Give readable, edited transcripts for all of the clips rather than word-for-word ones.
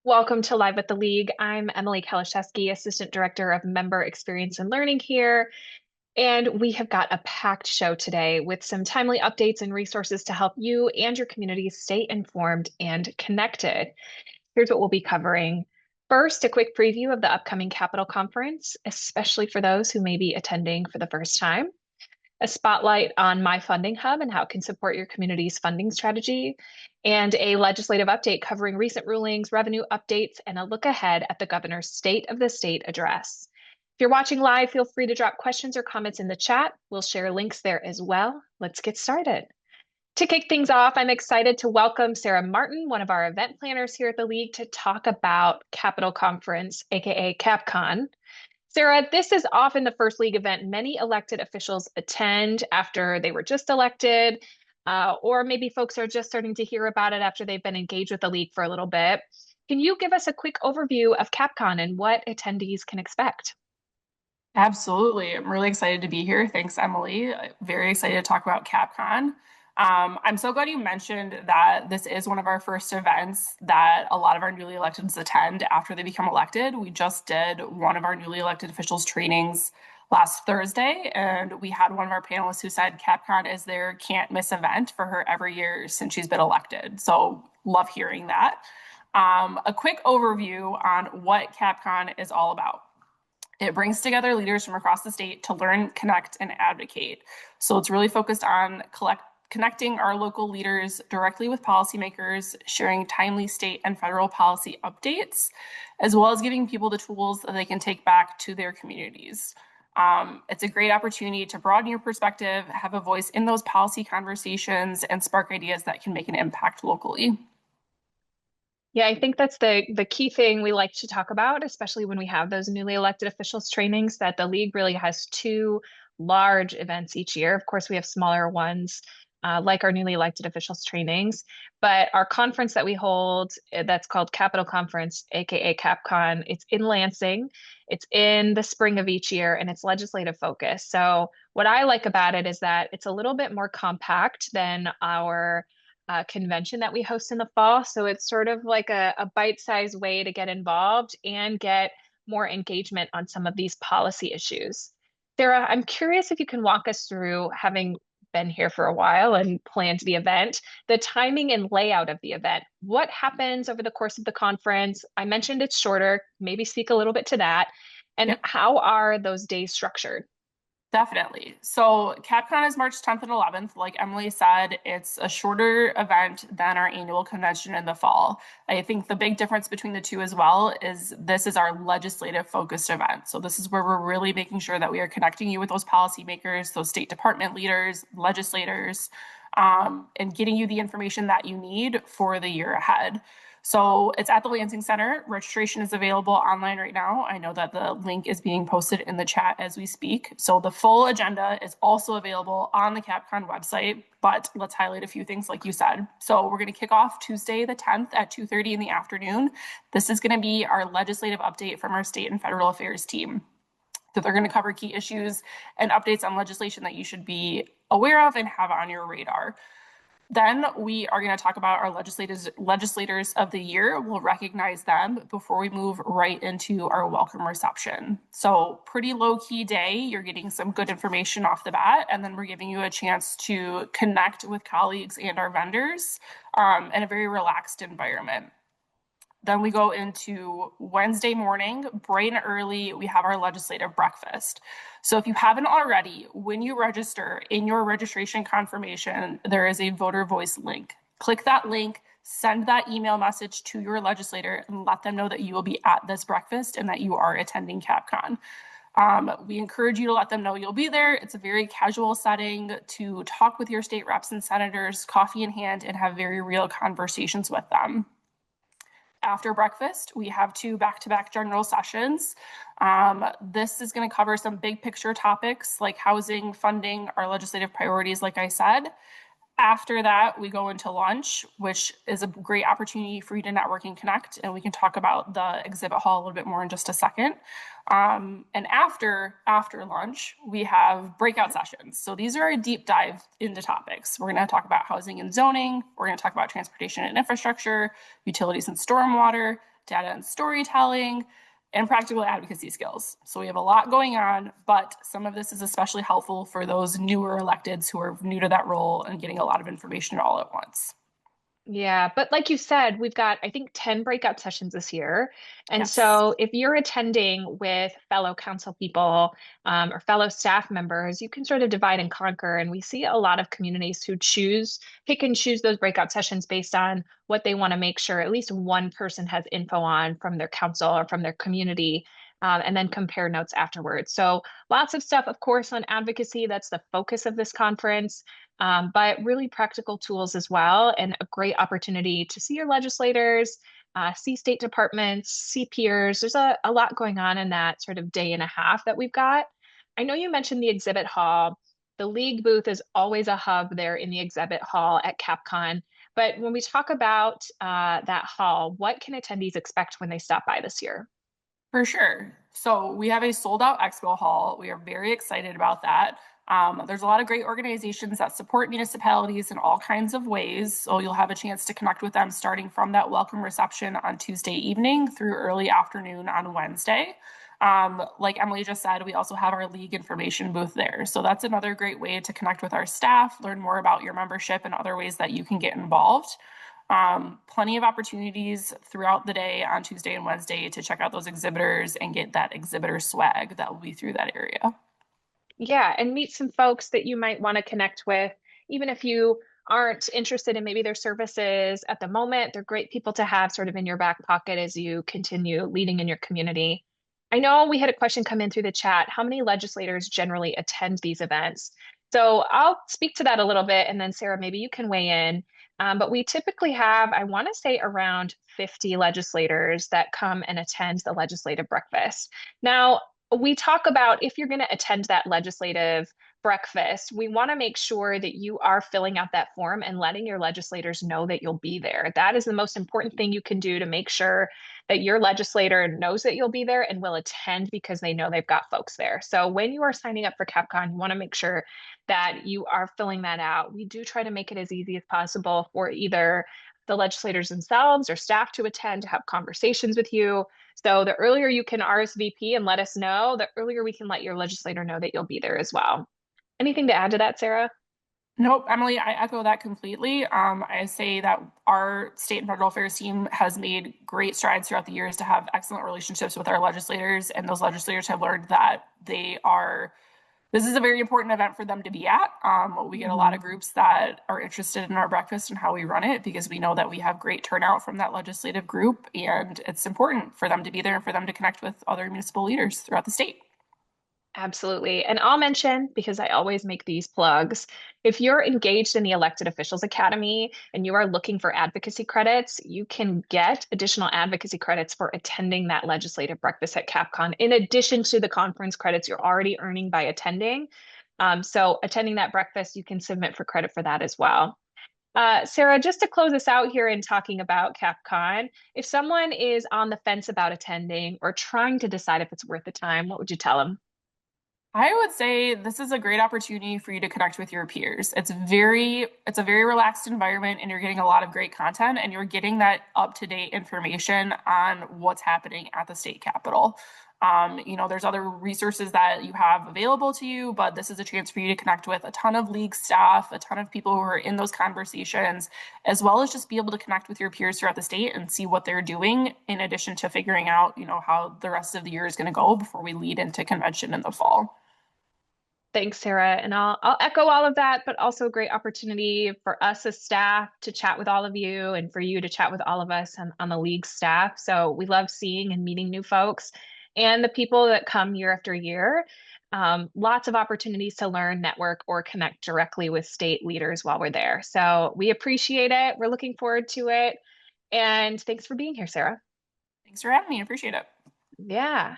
Welcome to Live with the League. I'm Emily Kalashewski, Assistant Director of Member Experience and Learning here. And we have got a packed show today with some timely updates and resources to help you and your community stay informed and connected. Here's what we'll be covering. First, a quick preview of the upcoming Capitol Conference, especially for those who may be attending for the first time. A spotlight on My Funding Hub and how it can support your community's funding strategy, and a legislative update covering recent rulings, revenue updates, and a look ahead at the governor's State of the State address. If you're watching live, feel free to drop questions or comments in the chat. We'll share links there as well. Let's get started. To kick things off, I'm excited to welcome Sarah Martin, one of our event planners here at the League, to talk about Capitol Conference, aka CapCon. Sarah, this is often the first league event many elected officials attend after they were just elected, or maybe folks are just starting to hear about it after they've been engaged with the league for a little bit. Can you give us a quick overview of CapCon and what attendees can expect? Absolutely. I'm really excited to be here. Thanks, Emily. Very excited to talk about CapCon. I'm so glad you mentioned that this is one of our first events that a lot of our newly electeds attend after they become elected. We just did one of our newly elected officials trainings last Thursday, and we had one of our panelists who said CapCon is their can't miss event for her every year since she's been elected. So love hearing that. A quick overview on what CapCon is all about. It brings together leaders from across the state to learn, connect, and advocate. So it's really focused on connecting our local leaders directly with policymakers, sharing timely state and federal policy updates, as well as giving people the tools that they can take back to their communities. It's a great opportunity to broaden your perspective, have a voice in those policy conversations, and spark ideas that can make an impact locally. Yeah, I think that's the key thing we like to talk about, especially when we have those newly elected officials trainings, that the league really has two large events each year. Of course, we have smaller ones, like our newly elected officials trainings, but our conference that we hold, that's called Capitol Conference, aka CapCon, it's in Lansing. It's in the spring of each year, and it's legislative focused. So what I like about it is that it's a little bit more compact than our convention that we host in the fall. So it's sort of like a bite-sized way to get involved and get more engagement on some of these policy issues. Sarah, I'm curious if you can walk us through, having been here for a while and planned the event, the timing and layout of the event. What happens over the course of the conference? I mentioned it's shorter, maybe speak a little bit to that. And Yep. how are those days structured? Definitely. So CapCon is March 10th and 11th. Like Emily said, it's a shorter event than our annual convention in the fall. I think the big difference between the two as well is this is our legislative focused event. So this is where we're really making sure that we are connecting you with those policymakers, those state department leaders, legislators, and getting you the information that you need for the year ahead. So it's at the Lansing Center. Registration is available online right now. I know that the link is being posted in the chat as we speak. So the full agenda is also available on the CapCon website, but let's highlight a few things like you said. So we're going to kick off Tuesday the 10th at 2:30 in the afternoon. This is going to be our legislative update from our state and federal affairs team. So they're going to cover key issues and updates on legislation that you should be aware of and have on your radar. Then we are going to talk about our legislators of the year. We'll recognize them before we move right into our welcome reception. So pretty low key day. You're getting some good information off the bat, and then we're giving you a chance to connect with colleagues and our vendors in a very relaxed environment. Then we go into Wednesday morning, bright and early, we have our legislative breakfast. So if you haven't already, when you register in your registration confirmation, there is a voter voice link. Click that link, send that email message to your legislator, and let them know that you will be at this breakfast and that you are attending CapCon. We encourage you to let them know you'll be there. It's a very casual setting to talk with your state reps and senators, coffee in hand, and have very real conversations with them. After breakfast, we have two back-to-back general sessions. This is going to cover some big picture topics like housing, funding, our legislative priorities, like I said. After that, we go into lunch, which is a great opportunity for you to network and connect, and we can talk about the exhibit hall a little bit more in just a second. And after lunch, we have breakout sessions. So these are a deep dive into topics. We're going to talk about housing and zoning. We're going to talk about transportation and infrastructure, utilities and stormwater, data and storytelling, and practical advocacy skills. So we have a lot going on, but some of this is especially helpful for those newer electeds who are new to that role and getting a lot of information all at once. Yeah, but like you said, we've got, I think, 10 breakout sessions this year. And Yes. so if you're attending with fellow council people or fellow staff members, you can sort of divide and conquer. And we see a lot of communities who pick and choose those breakout sessions based on what they want to make sure at least one person has info on from their council or from their community, and then compare notes afterwards. So lots of stuff, of course, on advocacy. That's the focus of this conference, but really practical tools as well, and a great opportunity to see your legislators, see state departments, see peers. There's a lot going on in that sort of day and a half that we've got. I know you mentioned the exhibit hall. The league booth is always a hub there in the exhibit hall at CapCon. But when we talk about that hall, what can attendees expect when they stop by this year? For sure. So we have a sold out expo hall. We are very excited about that. There's a lot of great organizations that support municipalities in all kinds of ways. So you'll have a chance to connect with them starting from that welcome reception on Tuesday evening through early afternoon on Wednesday. Like Emily just said, we also have our league information booth there. So that's another great way to connect with our staff, learn more about your membership and other ways that you can get involved. Plenty of opportunities throughout the day on Tuesday and Wednesday to check out those exhibitors and get that exhibitor swag that will be through that area. Yeah, and meet some folks that you might want to connect with, even if you aren't interested in maybe their services at the moment. They're great people to have sort of in your back pocket as you continue leading in your community. I know we had a question come in through the chat. How many legislators generally attend these events? So I'll speak to that a little bit, and then Sarah, maybe you can weigh in. But we typically have, I want to say, around 50 legislators that come and attend the legislative breakfast. Now, we talk about if you're going to attend that legislative breakfast, we want to make sure that you are filling out that form and letting your legislators know that you'll be there. That is the most important thing you can do to make sure that your legislator knows that you'll be there and will attend because they know they've got folks there. So when you are signing up for CapCon, you want to make sure that you are filling that out. We do try to make it as easy as possible for either the legislators themselves or staff to attend to have conversations with you. So the earlier you can RSVP and let us know, the earlier we can let your legislator know that you'll be there as well. Anything to add to that, Sarah? Nope, Emily, I echo that completely. I say that our state and federal affairs team has made great strides throughout the years to have excellent relationships with our legislators, and those legislators have learned that this is a very important event for them to be at. We get a lot Mhm. of groups that are interested in our breakfast and how we run it because we know that we have great turnout from that legislative group, and it's important for them to be there and for them to connect with other municipal leaders throughout the state. Absolutely. And I'll mention, because I always make these plugs, if you're engaged in the Elected Officials Academy and you are looking for advocacy credits, you can get additional advocacy credits for attending that legislative breakfast at CapCon, in addition to the conference credits you're already earning by attending. So attending that breakfast, you can submit for credit for that as well. Sarah, just to close us out here in talking about CapCon, if someone is on the fence about attending or trying to decide if it's worth the time, what would you tell them? I would say this is a great opportunity for you to connect with your peers. It's a very relaxed environment and you're getting a lot of great content and you're getting that up-to-date information on what's happening at the state capitol. There's other resources that you have available to you, but this is a chance for you to connect with a ton of league staff, a ton of people who are in those conversations, as well as just be able to connect with your peers throughout the state and see what they're doing in addition to figuring out, how the rest of the year is going to go before we lead into convention in the fall. Thanks, Sarah. And I'll echo all of that, but also a great opportunity for us as staff to chat with all of you and for you to chat with all of us on the league staff. So we love seeing and meeting new folks and the people that come year after year. Lots of opportunities to learn, network, or connect directly with state leaders while we're there. So we appreciate it. We're looking forward to it. And thanks for being here, Sarah. Thanks for having me. I appreciate it. Yeah.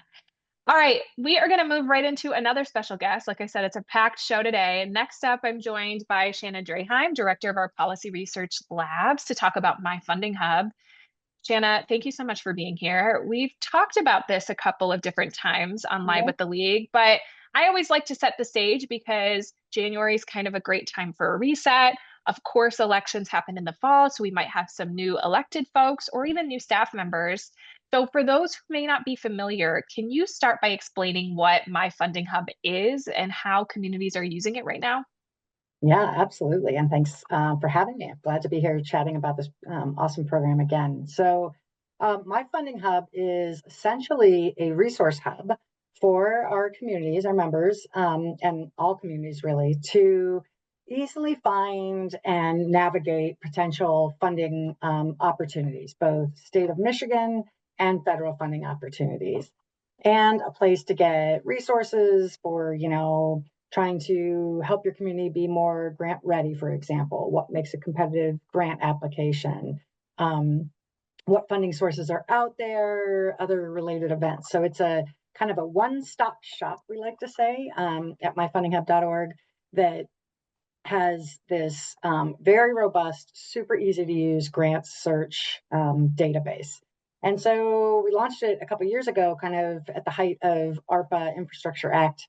All right, we are going to move right into another special guest. Like I said, it's a packed show today. Next up, I'm joined by Shanna Draheim, Director of our Policy Research Labs, to talk about My Funding Hub. Shanna, thank you so much for being here. We've talked about this a couple of different times on Live Yeah. with the League, but I always like to set the stage because January is kind of a great time for a reset. Of course, elections happen in the fall, so we might have some new elected folks or even new staff members. So, for those who may not be familiar, can you start by explaining what My Funding Hub is and how communities are using it right now? Yeah, absolutely. And thanks for having me. I'm glad to be here chatting about this awesome program again. My Funding Hub is essentially a resource hub for our communities, our members, and all communities really, to easily find and navigate potential funding opportunities, both state of Michigan and federal funding opportunities, and a place to get resources for, trying to help your community be more grant ready, for example, what makes a competitive grant application, what funding sources are out there, other related events. So it's a kind of a one-stop shop, we like to say, at myfundinghub.org, that has this very robust, super easy to use grant search database. And so we launched it a couple of years ago, kind of at the height of ARPA Infrastructure Act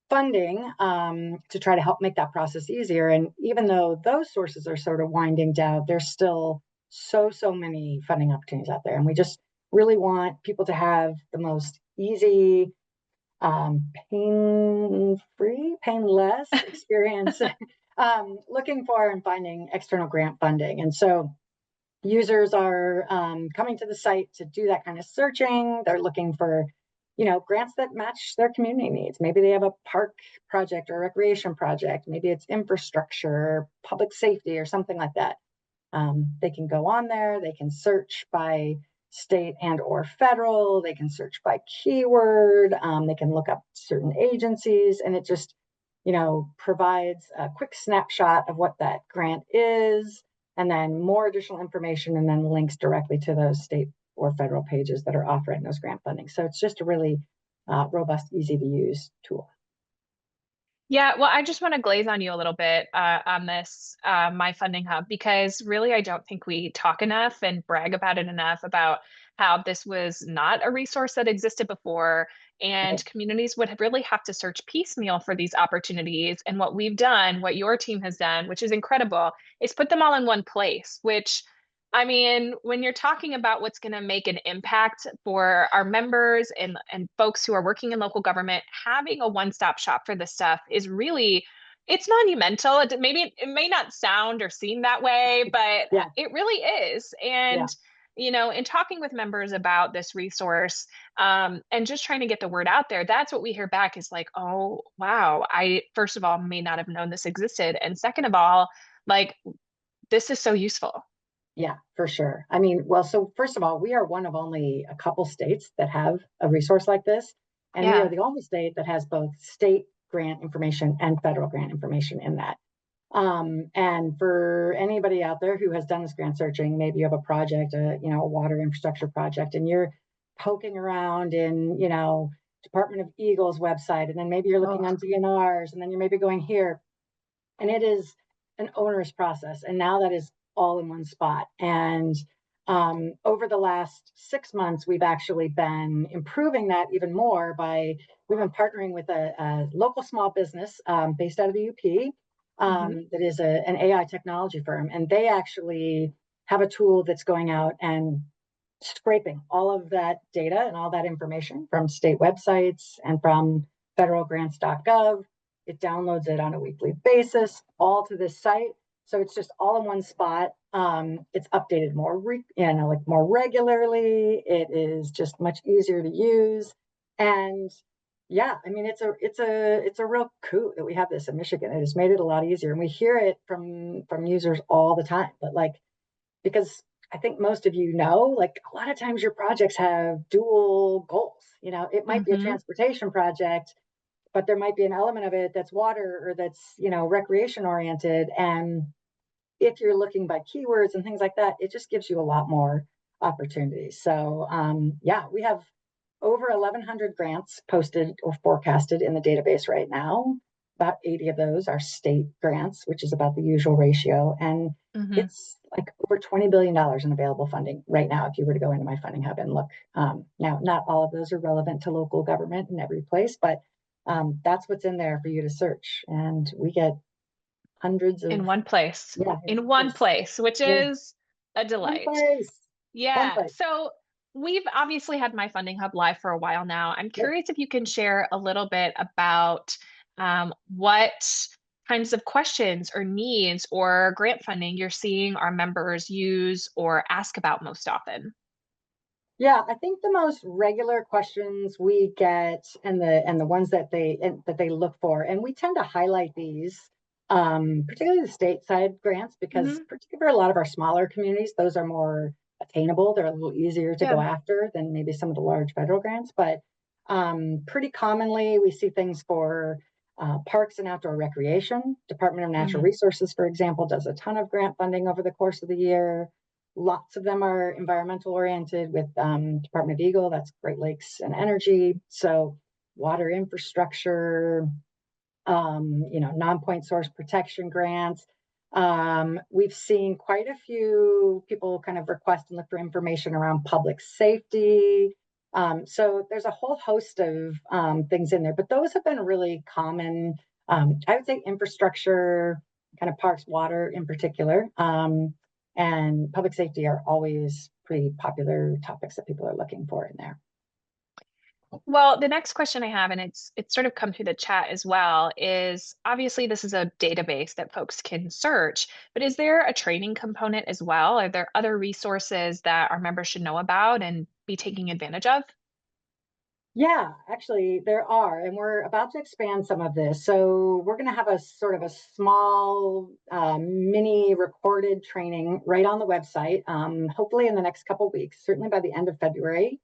funding, to try to help make that process easier. And even though those sources are sort of winding down, there's still so many funding opportunities out there. And we just really want people to have the most easy, pain-free, painless experience looking for and finding external grant funding. And so users are coming to the site to do that kind of searching. They're looking for, grants that match their community needs. Maybe they have a park project or a recreation project. Maybe it's infrastructure, public safety, or something like that. They can go on there. They can search by state and or federal. They can search by keyword. They can look up certain agencies, and it just, provides a quick snapshot of what that grant is, and then more additional information, and then links directly to those state or federal pages that are offering those grant funding. So it's just a really robust, easy to use tool. Yeah, well, I just want to glaze on you a little bit on this My Funding Hub, because really I don't think we talk enough and brag about it enough about how this was not a resource that existed before, Right. and communities would really have to search piecemeal for these opportunities. And what we've done, what your team has done, which is incredible, is put them all in one place, which I mean, when you're talking about what's going to make an impact for our members and folks who are working in local government, having a one-stop shop for this stuff is really, it's monumental. Maybe it may not sound or seem that way, but Yeah. it really is. Yeah. And in talking with members about this resource, and just trying to get the word out there, that's what we hear back is like, oh, wow, I first of all may not have known this existed, and second of all, like this is so useful. Yeah, for sure. I mean, well, so first of all, we are one of only a couple states that have a resource like this. And we are Yeah. the only state that has both state grant information and federal grant information in that. And for anybody out there who has done this grant searching, maybe you have a project, a water infrastructure project, and you're poking around in, Department of Eagle's website, and then maybe you're looking Oh. on DNRs, and then you're maybe going here, and it is an onerous process. And now that is all in one spot. And over the last 6 months, we've actually been improving that even more by we've been partnering with a local small business based out of the UP, Hmm. that is an AI technology firm, and they actually have a tool that's going out and scraping all of that data and all that information from state websites and from federalgrants.gov. It downloads it on a weekly basis, all to this site. So it's just all in one spot. It's updated more regularly. It is just much easier to use, and yeah, I mean it's a real coup that we have this in Michigan. It has made it a lot easier, and we hear it from users all the time. But like, because I think most of like a lot of times your projects have dual goals. It might be a Hmm. transportation project, but there might be an element of it that's water or that's, recreation oriented. And if you're looking by keywords and things like that, it just gives you a lot more opportunities. So, yeah, we have over 1,100 grants posted or forecasted in the database right now. About 80 of those are state grants, which is about the usual ratio. And Hmm. it's like over $20 billion in available funding right now if you were to go into my funding hub and look. Now, not all of those are relevant to local government in every place, but that's what's in there for you to search. And we get hundreds of, In one place. yeah, In one place, which yeah, is a one delight. place, fun Yeah. place. So we've obviously had My Funding Hub live for a while now. I'm Yep. curious if you can share a little bit about what kinds of questions or needs or grant funding you're seeing our members use or ask about most often. Yeah, I think the most regular questions we get and the ones that they look for, and we tend to highlight these, particularly the stateside grants, because Hmm. particularly for a lot of our smaller communities, those are more attainable. They're a little easier to go Yeah. after than maybe some of the large federal grants. But pretty commonly, we see things for parks and outdoor recreation. Department of Natural Hmm. Resources, for example, does a ton of grant funding over the course of the year. Lots of them are environmental oriented with Department of Eagle, that's Great Lakes and Energy. So water infrastructure, non-point source protection grants. We've seen quite a few people kind of request and look for information around public safety. So there's a whole host of things in there, but those have been really common. I would say infrastructure, kind of parks, water in particular, and public safety are always pretty popular topics that people are looking for in there. Well, the next question I have, and it's sort of come through the chat as well, is obviously this is a database that folks can search, but is there a training component as well? Are there other resources that our members should know about and be taking advantage of? Yeah, actually, there are, and we're about to expand some of this. So we're going to have a sort of a small mini recorded training right on the website, hopefully in the next couple of weeks, certainly by the end of February.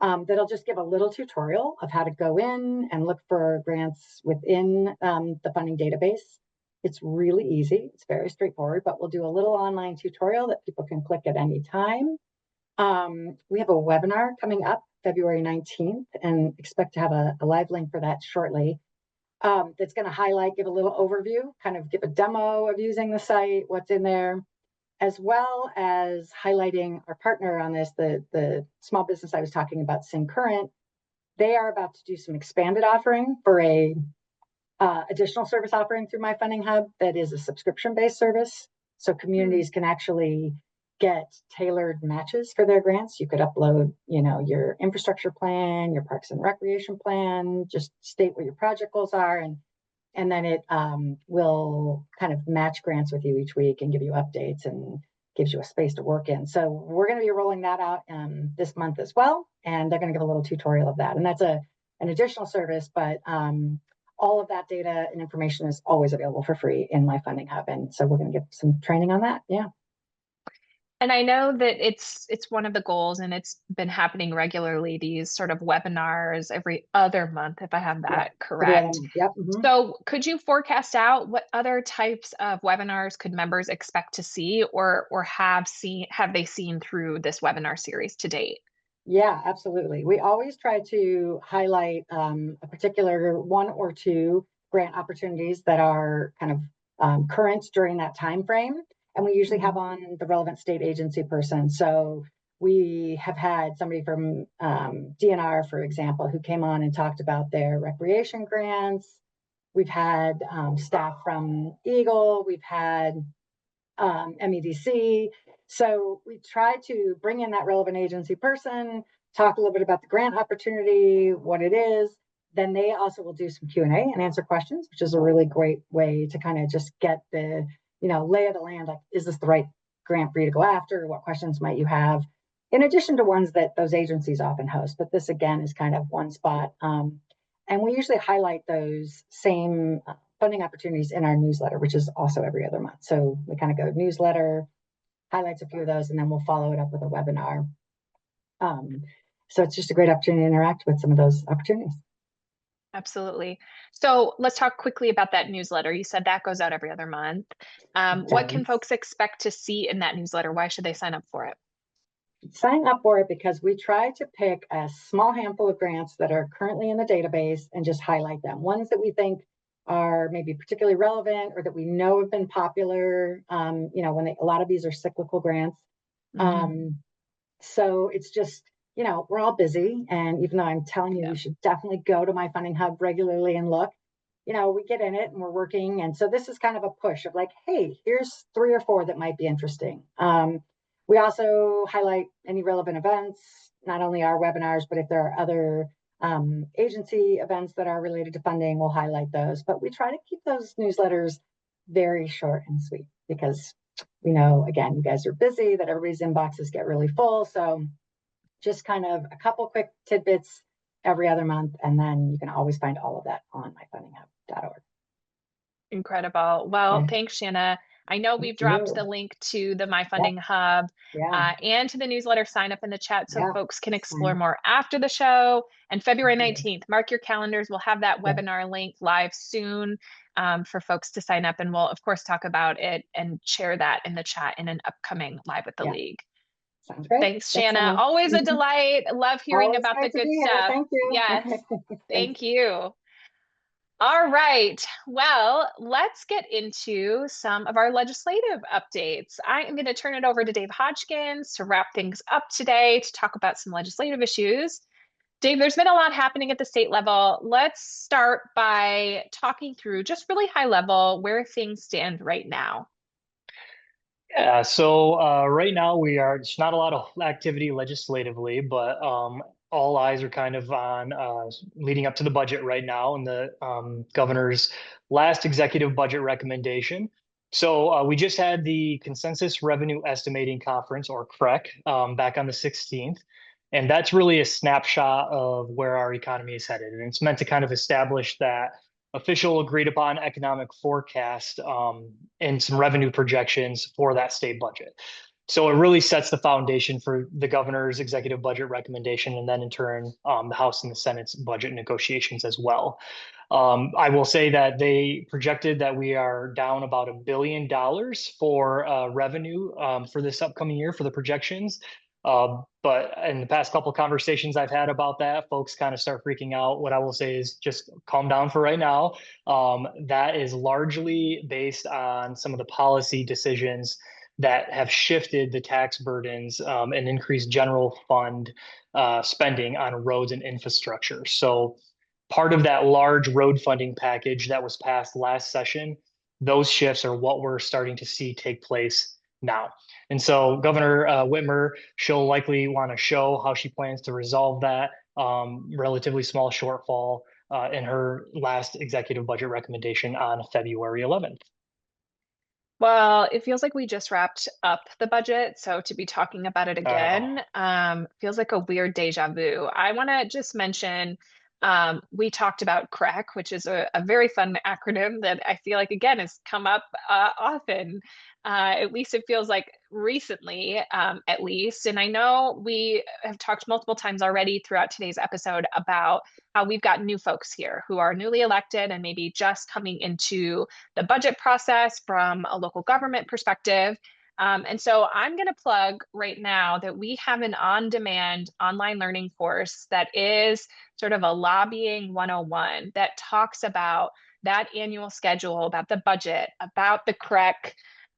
That'll just give a little tutorial of how to go in and look for grants within the funding database. It's really easy. It's very straightforward, but we'll do a little online tutorial that people can click at any time. We have a webinar coming up February 19th and expect to have a live link for that shortly. That's going to highlight, give a little overview, kind of give a demo of using the site, what's in there, as well as highlighting our partner on this, the small business I was talking about, Sing Current. They are about to do some expanded offering for a additional service offering through My Funding Hub that is a subscription-based service. So Hmm. communities can actually get tailored matches for their grants. You could upload, your infrastructure plan, your parks and recreation plan, just state what your project goals are, and then it will kind of match grants with you each week and give you updates and gives you a space to work in. So we're going to be rolling that out this month as well, and they're going to give a little tutorial of that. And that's an additional service, but all of that data and information is always available for free in My Funding Hub. And so we're going to get some training on that. Yeah. And I know that it's one of the goals, and it's been happening regularly, these sort of webinars every other month, if I have Yeah. that Every other correct. month. Yep. Mm-hmm. So could you forecast out what other types of webinars could members expect to see or have they seen through this webinar series to date? Yeah, absolutely. We always try to highlight a particular one or two grant opportunities that are kind of current during that time frame, and we usually have Mhm. on the relevant state agency person. So we have had somebody from DNR, for example, who came on and talked about their recreation grants. We've had staff from Eagle. We've had MEDC. So we try to bring in that relevant agency person, talk a little bit about the grant opportunity, what it is. Then they also will do some Q&A and answer questions, which is a really great way to kind of just get the, lay of the land. Like, is this the right grant for you to go after? What questions might you have? In addition to ones that those agencies often host, but this again is kind of one spot. And we usually highlight those same funding opportunities in our newsletter, which is also every other month. So we kind of go newsletter, highlights a few of those, and then we'll follow it up with a webinar. So it's just a great opportunity to interact with some of those opportunities. Absolutely. So let's talk quickly about that newsletter. You said that goes out every other month. What can folks expect to see in that newsletter? Why should they sign up for it? Sign up for it because we try to pick a small handful of grants that are currently in the database and just highlight them. Ones that we think are maybe particularly relevant or that we know have been popular. A lot of these are cyclical grants. Hmm. So it's just, we're all busy. And even though I'm telling you, Yeah. you should definitely go to My Funding Hub regularly and look, we get in it and we're working. And so this is kind of a push of like, hey, here's 3 or 4 that might be interesting. We also highlight any relevant events, not only our webinars, but if there are other agency events that are related to funding, we'll highlight those. But we try to keep those newsletters very short and sweet because we know, again, you guys are busy, that everybody's inboxes get really full. So just kind of a couple quick tidbits every other month. And then you can always find all of that on myfundinghub.org. Incredible. Well, Yeah. thanks, Shanna. I know Thank we've dropped the you. link to the My Yep. Funding Hub Yeah. and to the newsletter sign up in the chat so Yeah. folks can Sign explore up. more after the show. And February Yeah. 19th, mark your calendars. We'll have that Yeah. webinar link live soon for folks to sign up. And we'll, of course, talk about it and share that in the chat in an upcoming Live with the Yeah. League. Sounds great. Thanks, Thanks, Shanna. Emily. Always a delight. Love hearing Always about the great to good be here. stuff. Thank you. Yes. Thanks. Thank you. All right. Well, let's get into some of our legislative updates. I am going to turn it over to Dave Hodgkins to wrap things up today to talk about some legislative issues. Dave, there's been a lot happening at the state level. Let's start by talking through just really high level where things stand right now. Yeah, so right now there's not a lot of activity legislatively, but all eyes are kind of on leading up to the budget right now and the governor's last executive budget recommendation. So we just had the Consensus Revenue Estimating Conference, or CREC, back on the 16th. And that's really a snapshot of where our economy is headed. And it's meant to kind of establish that official agreed upon economic forecast and some revenue projections for that state budget. So it really sets the foundation for the governor's executive budget recommendation, and then in turn, the House and the Senate's budget negotiations as well. I will say that they projected that we are down about $1 billion for revenue for this upcoming year for the projections. But in the past couple of conversations I've had about that, folks kind of start freaking out. What I will say is just calm down for right now. That is largely based on some of the policy decisions that have shifted the tax burdens and increased general fund spending on roads and infrastructure. So part of that large road funding package that was passed last session, those shifts are what we're starting to see take place now. And so Governor Whitmer, she'll likely want to show how she plans to resolve that relatively small shortfall in her last executive budget recommendation on February 11th. Well, it feels like we just wrapped up the budget, so to be talking about it again feels like a weird deja vu. I want to just mention we talked about CREC, which is a very fun acronym that I feel like, again, has come up often. At least it feels like recently, at least. And I know we have talked multiple times already throughout today's episode about how we've got new folks here who are newly elected and maybe just coming into the budget process from a local government perspective. And so I'm going to plug right now that we have an on-demand online learning course that is sort of a lobbying 101 that talks about that annual schedule, about the budget, about the CREC,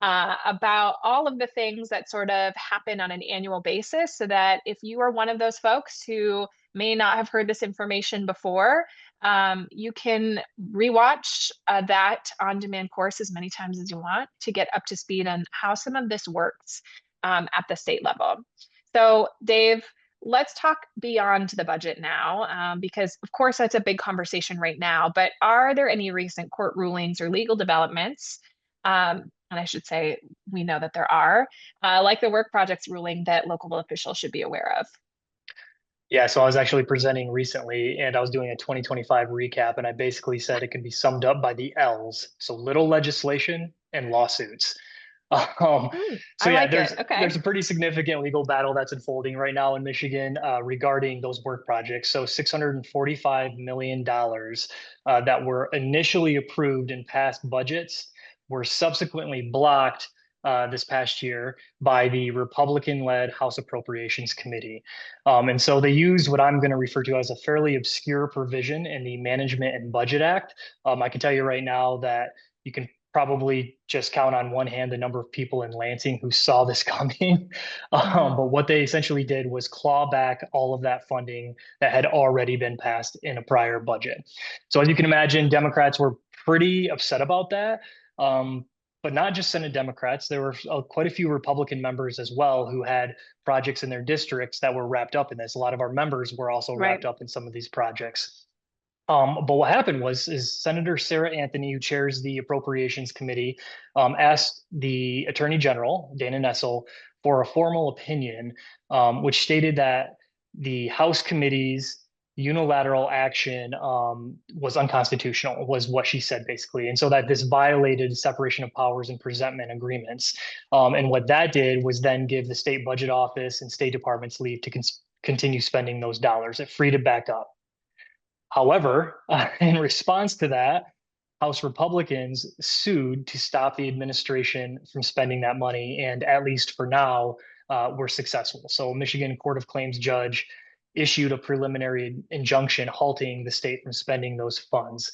about all of the things that sort of happen on an annual basis, so that if you are one of those folks who may not have heard this information before, you can rewatch that on-demand course as many times as you want to get up to speed on how some of this works at the state level. So, Dave, let's talk beyond the budget now, because of course that's a big conversation right now. But are there any recent court rulings or legal developments? And I should say we know that there are, like the work projects ruling, that local officials should be aware of. Yeah, so I was actually presenting recently and I was doing a 2025 recap, and I basically said it can be summed up by the L's. So little legislation and lawsuits. Um, so I yeah, like it. Okay. there's a pretty significant legal battle that's unfolding right now in Michigan regarding those work projects. So $645 million that were initially approved in past budgets were subsequently blocked this past year by the Republican-led House Appropriations Committee. And so they used what I'm going to refer to as a fairly obscure provision in the Management and Budget Act. I can tell you right now that you can probably just count on one hand the number of people in Lansing who saw this coming. But what they essentially did was claw back all of that funding that had already been passed in a prior budget. So as you can imagine, Democrats were pretty upset about that. But not just Senate Democrats, there were quite a few Republican members as well who had projects in their districts that were wrapped up in this. A lot of our members were also wrapped Right. up in some of these projects. But what happened is Senator Sarah Anthony, who chairs the Appropriations Committee, asked the Attorney General, Dana Nessel, for a formal opinion, which stated that the House committee's unilateral action was unconstitutional, was what she said basically. And so that this violated separation of powers and presentment agreements. And what that did was then give the state budget office and state departments leave to continue spending those dollars. It freed it back up. However, in response to that, House Republicans sued to stop the administration from spending that money. And at least for now, were successful. So Michigan Court of Claims judge issued a preliminary injunction halting the state from spending those funds.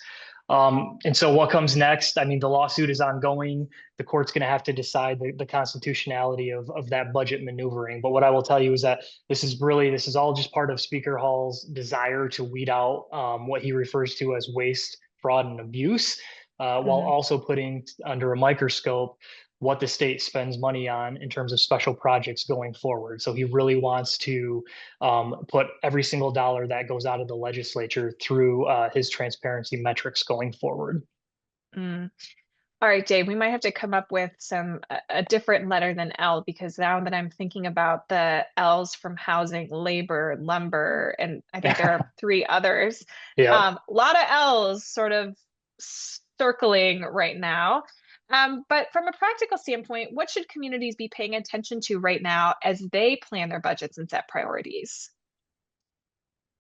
And so what comes next? I mean, the lawsuit is ongoing. The court's going to have to decide the constitutionality of that budget maneuvering. But what I will tell you is that this is all just part of Speaker Hall's desire to weed out what he refers to as waste, fraud, and abuse, while also putting under a microscope what the state spends money on in terms of special projects going forward. So he really wants to put every single dollar that goes out of the legislature through his transparency metrics going forward. Mm. All right, Dave, we might have to come up with a different letter than L, because now that I'm thinking about the L's from housing, labor, lumber, and I think there are three others. Yeah. A lot of L's sort of circling right now. But from a practical standpoint, what should communities be paying attention to right now as they plan their budgets and set priorities?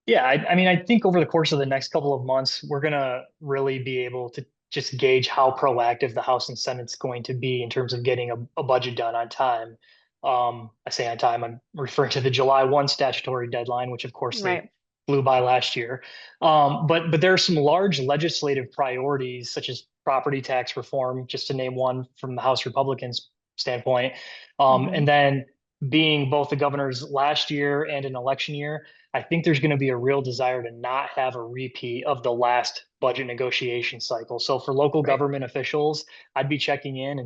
Yeah, I mean, I think over the course of the next couple of months, we're going to really be able to just gauge how proactive the House and Senate's going to be in terms of getting a budget done on time. I say on time, I'm referring to the July 1 statutory deadline, which of course they Right. flew by last year. But there are some large legislative priorities, such as property tax reform, just to name one from the House Republicans' standpoint. And then being both the governor's last year and an election year, I think there's going to be a real desire to not have a repeat of the last budget negotiation cycle. So for local Right. government officials, I'd be checking in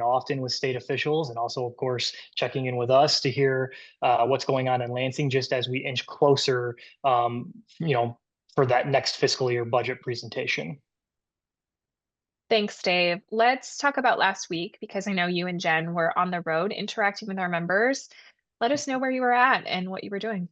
often with state officials, and also, of course, checking in with us to hear what's going on in Lansing, just as we inch closer, for that next fiscal year budget presentation. Thanks, Dave. Let's talk about last week, because I know you and Jen were on the road interacting with our members. Let us know where you were at and what you were doing.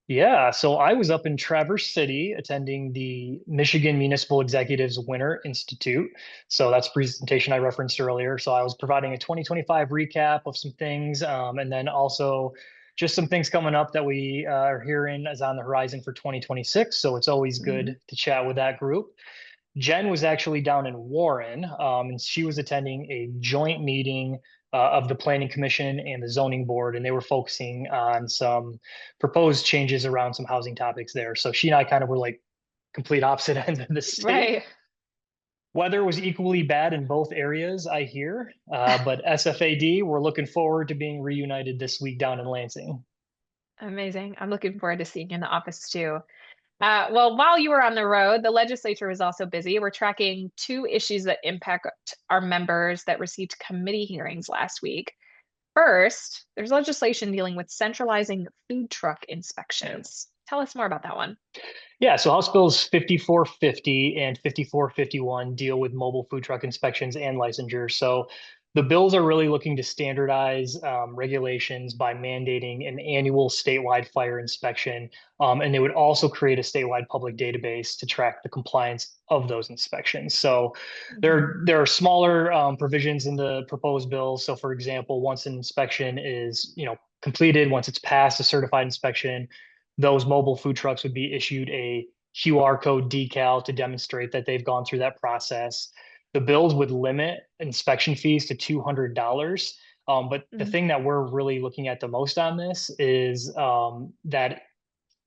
Yeah, so I was up in Traverse City attending the Michigan Municipal Executives Winter Institute. So that's a presentation I referenced earlier. So I was providing a 2025 recap of some things, and then also just some things coming up that we are hearing as on the horizon for 2026. So it's always good to chat with that group. Jen was actually down in Warren, and she was attending a joint meeting of the Planning Commission and the Zoning Board, and they were focusing on some proposed changes around some housing topics there. So she and I kind of were like complete opposite ends of the state. Right. Weather was equally bad in both areas, I hear, but SFAD, we're looking forward to being reunited this week down in Lansing. Amazing. I'm looking forward to seeing you in the office too. Well, while you were on the road, the legislature was also busy. We're tracking two issues that impact our members that received committee hearings last week. First, there's legislation dealing with centralizing food truck inspections. Tell us more about that one. Yeah, so House Bills 5450 and 5451 deal with mobile food truck inspections and licensure. So the bills are really looking to standardize regulations by mandating an annual statewide fire inspection. And they would also create a statewide public database to track the compliance of those inspections. So there are smaller provisions in the proposed bills. So for example, once an inspection is completed, once it's passed a certified inspection, those mobile food trucks would be issued a QR code decal to demonstrate that they've gone through that process. The bills would limit inspection fees to $200. But the thing that we're really looking at the most on this is that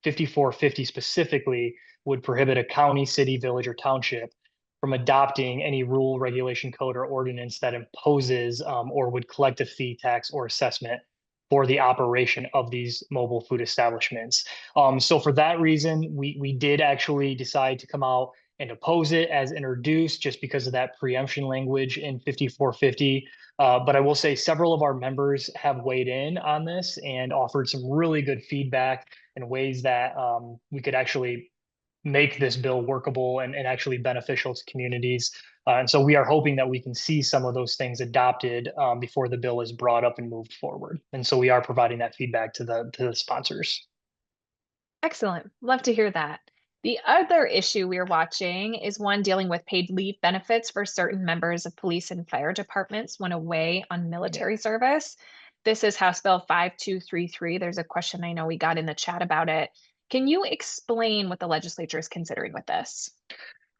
5450 specifically would prohibit a county, city, village, or township from adopting any rule, regulation, code, or ordinance that imposes or would collect a fee, tax, or assessment for the operation of these mobile food establishments. So for that reason, we did actually decide to come out and oppose it as introduced just because of that preemption language in 5450. But I will say several of our members have weighed in on this and offered some really good feedback in ways that we could actually make this bill workable and actually beneficial to communities. And so we are hoping that we can see some of those things adopted before the bill is brought up and moved forward. And so we are providing that feedback to the sponsors. Excellent. Love to hear that. The other issue we're watching is one dealing with paid leave benefits for certain members of police and fire departments when away on military service. This is House Bill 5233. There's a question I know we got in the chat about it. Can you explain what the legislature is considering with this?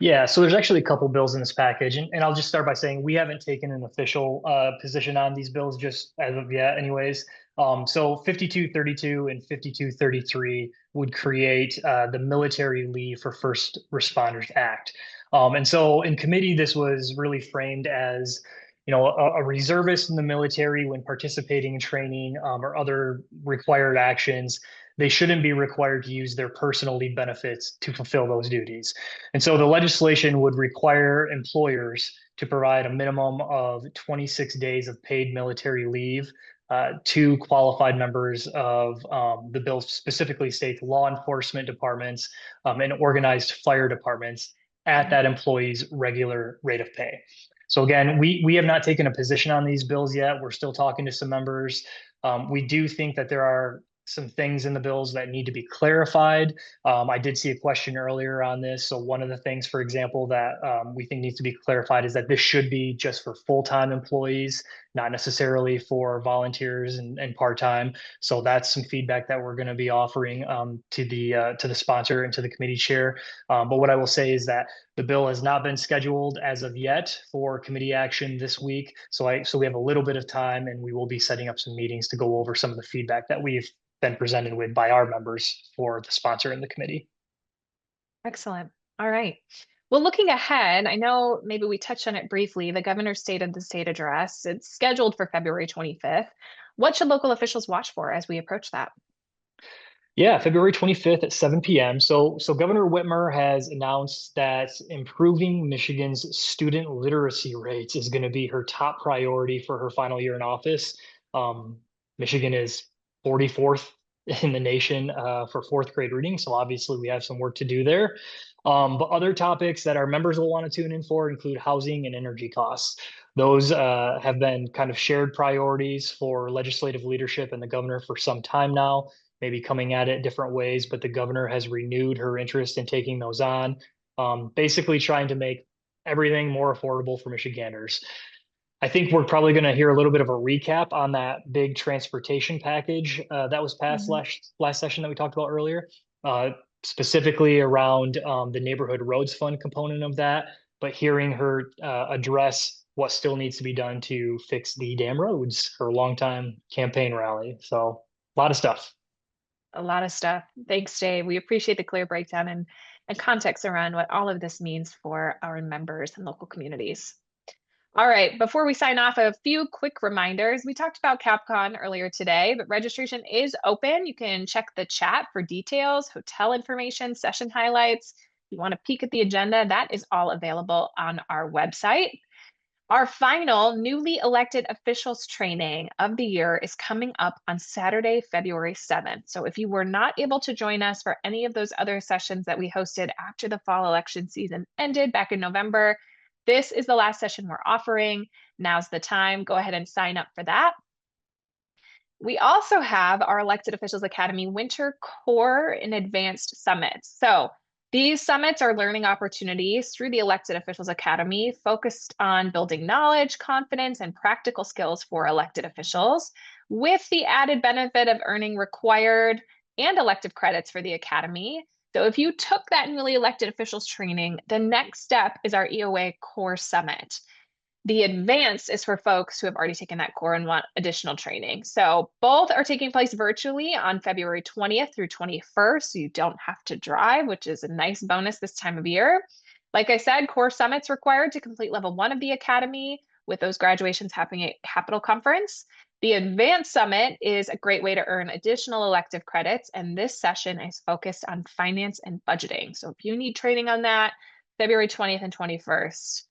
Yeah, so there's actually a couple bills in this package, and I'll just start by saying we haven't taken an official position on these bills just as of yet, anyways. So 5232 and 5233 would create the Military Leave for First Responders Act. And so in committee, this was really framed as, a reservist in the military when participating in training or other required actions. They shouldn't be required to use their personal leave benefits to fulfill those duties. And so the legislation would require employers to provide a minimum of 26 days of paid military leave to qualified members of the bill specifically states law enforcement departments and organized fire departments at that employee's regular rate of pay. So again, we have not taken a position on these bills yet. We're still talking to some members. We do think that there are some things in the bills that need to be clarified. I did see a question earlier on this. So one of the things, for example, that we think needs to be clarified is that this should be just for full-time employees, not necessarily for volunteers and part-time. So that's some feedback that we're going to be offering to the sponsor and to the committee chair. But what I will say is that the bill has not been scheduled as of yet for committee action this week. So we have a little bit of time, and we will be setting up some meetings to go over some of the feedback that we've been presented with by our members for the sponsor and the committee. Excellent. All right. Well, looking ahead, I know maybe we touched on it briefly, the governor's State of the State address. It's scheduled for February 25th. What should local officials watch for as we approach that? Yeah, February 25th at 7 p.m. So Governor Whitmer has announced that improving Michigan's student literacy rates is going to be her top priority for her final year in office. Michigan is 44th in the nation for fourth grade reading. So obviously we have some work to do there. But other topics that our members will want to tune in for include housing and energy costs. Those have been kind of shared priorities for legislative leadership and the governor for some time now, maybe coming at it different ways, but the governor has renewed her interest in taking those on, basically trying to make everything more affordable for Michiganders. I think we're probably going to hear a little bit of a recap on that big transportation package that was passed last session that we talked about earlier, specifically around the neighborhood roads fund component of that, but hearing her address what still needs to be done to fix the damn roads, her longtime campaign rally. So a lot of stuff. A lot of stuff. Thanks, Dave. We appreciate the clear breakdown and context around what all of this means for our members and local communities. All right, before we sign off, a few quick reminders. We talked about CapCon earlier today, but registration is open. You can check the chat for details, hotel information, session highlights. If you want to peek at the agenda, that is all available on our website. Our final newly elected officials training of the year is coming up on Saturday, February 7th. So if you were not able to join us for any of those other sessions that we hosted after the fall election season ended back in November, this is the last session we're offering. Now's the time. Go ahead and sign up for that. We also have our Elected Officials Academy Winter Core and Advanced Summits. So these summits are learning opportunities through the Elected Officials Academy focused on building knowledge, confidence, and practical skills for elected officials, with the added benefit of earning required and elective credits for the Academy. So if you took that newly elected officials training, the next step is our EOA Core Summit. The advanced is for folks who have already taken that core and want additional training. So both are taking place virtually on February 20th through 21st. So you don't have to drive, which is a nice bonus this time of year. Like I said, core summits required to complete level 1 of the academy, with those graduations happening at Capital Conference. The advanced summit is a great way to earn additional elective credits, and this session is focused on finance and budgeting. So if you need training on that, February 20th and 21st.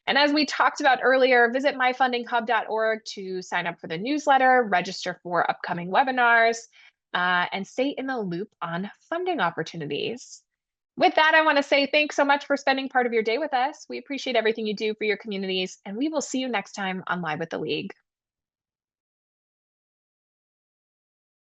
And as we talked about earlier, visit myfundinghub.org to sign up for the newsletter, register for upcoming webinars, and stay in the loop on funding opportunities. With that, I want to say thanks so much for spending part of your day with us. We appreciate everything you do for your communities, and we will see you next time on Live with the League.